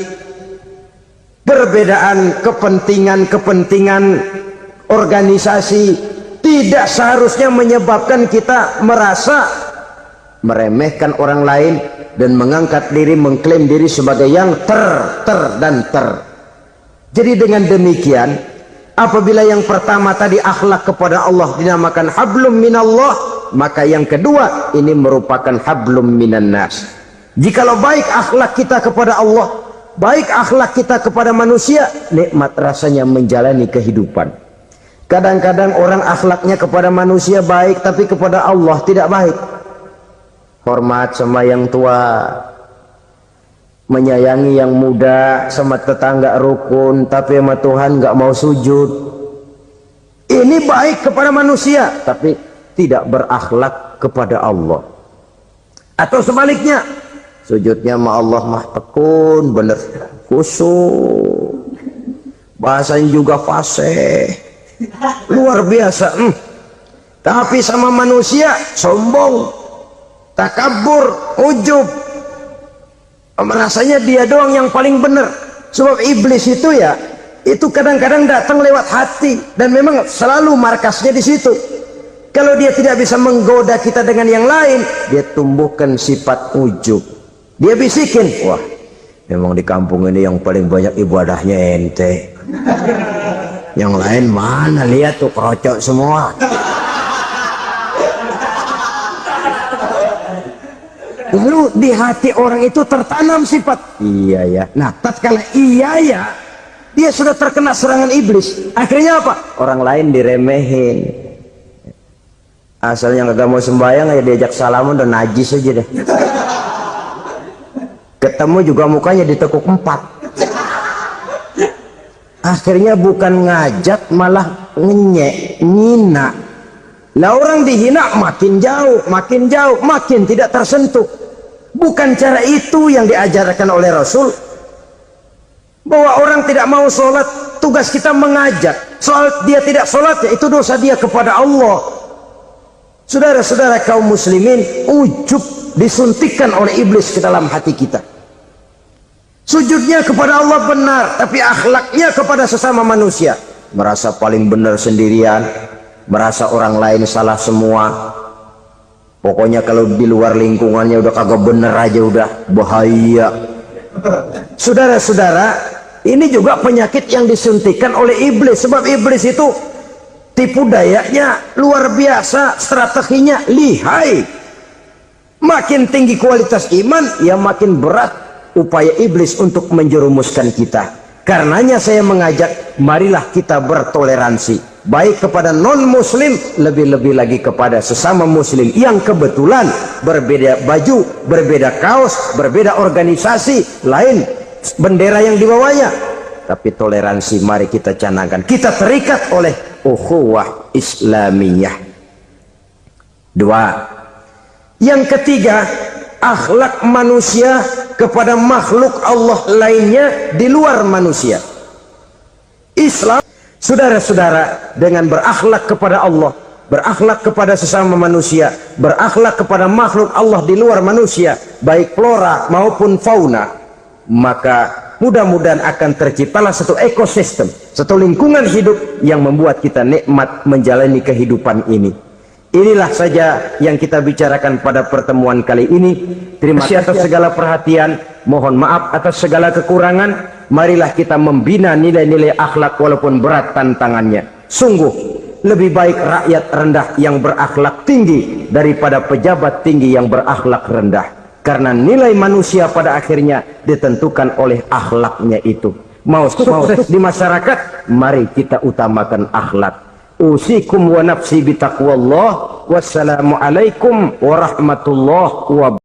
perbedaan kepentingan organisasi tidak seharusnya menyebabkan kita merasa meremehkan orang lain dan mengangkat diri, mengklaim diri sebagai yang ter. Jadi dengan demikian, apabila yang pertama tadi akhlak kepada Allah dinamakan hablum minallah, maka yang kedua ini merupakan hablum minan nas. Jikalau baik akhlak kita kepada Allah, baik akhlak kita kepada manusia, nikmat rasanya menjalani kehidupan. Kadang-kadang orang akhlaknya kepada manusia baik, tapi kepada Allah tidak baik. Hormat sama yang tua, menyayangi yang muda, sama tetangga rukun, tapi sama Tuhan nggak mau sujud. Ini baik kepada manusia, tapi tidak berakhlak kepada Allah. Atau sebaliknya, sujudnya sama Allah mah tekun, bener, khusyuk, bahasanya juga fasih, luar biasa. Tapi sama manusia sombong, takabur, ujub, merasanya dia doang yang paling benar. Sebab iblis itu ya, itu kadang-kadang datang lewat hati, dan memang selalu markasnya di situ. Kalau dia tidak bisa menggoda kita dengan yang lain, dia tumbuhkan sifat ujub. Dia bisikin, wah memang di kampung ini yang paling banyak ibadahnya ente. Yang lain mana, lihat tuh kerocok semua. Lalu di hati orang itu tertanam sifat iya ya. Nah tatkala iya ya, dia sudah terkena serangan iblis. Akhirnya apa? Orang lain diremehin. Asalnya nggak mau sembahyang aja diajak salaman udah najis aja deh. Ketemu juga mukanya ditekuk 4. Akhirnya bukan ngajak malah ngenyek, nyina. Lah orang dihina makin jauh, makin tidak tersentuh. Bukan cara itu yang diajarkan oleh Rasul. Bahwa orang tidak mau sholat, tugas kita mengajak. Soal dia tidak sholat, ya itu dosa dia kepada Allah. Saudara-saudara kaum muslimin, ujub disuntikkan oleh iblis ke dalam hati kita. Sujudnya kepada Allah benar, tapi akhlaknya kepada sesama manusia. Merasa paling benar sendirian, merasa orang lain salah semua. Pokoknya kalau di luar lingkungannya udah kagak bener aja udah bahaya. Saudara-saudara, ini juga penyakit yang disuntikan oleh iblis. Sebab iblis itu tipu dayanya luar biasa, strateginya lihai. Makin tinggi kualitas iman, ya makin berat upaya iblis untuk menjerumuskan kita. Karenanya saya mengajak, marilah kita bertoleransi, baik kepada non-muslim, lebih-lebih lagi kepada sesama muslim yang kebetulan berbeda baju, berbeda kaos, berbeda organisasi, lain bendera yang dibawanya. Tapi toleransi mari kita canangkan. Kita terikat oleh ukhuwah Islamiyah. 2. Yang ketiga, akhlak manusia kepada makhluk Allah lainnya di luar manusia. Islam, saudara-saudara, dengan berakhlak kepada Allah, berakhlak kepada sesama manusia, berakhlak kepada makhluk Allah di luar manusia, baik flora maupun fauna, maka mudah-mudahan akan terciptalah satu ekosistem, satu lingkungan hidup yang membuat kita nikmat menjalani kehidupan ini. Inilah saja yang kita bicarakan pada pertemuan kali ini. Terima kasih atas segala perhatian, mohon maaf atas segala kekurangan. Marilah kita membina nilai-nilai akhlak walaupun berat tantangannya. Sungguh lebih baik rakyat rendah yang berakhlak tinggi daripada pejabat tinggi yang berakhlak rendah. Karena nilai manusia pada akhirnya ditentukan oleh akhlaknya itu. Mau sukses di masyarakat, mari kita utamakan akhlak. Usikum wa nafsi bitaqwallah. Wassalamualaikum warahmatullahi wabarakatuh.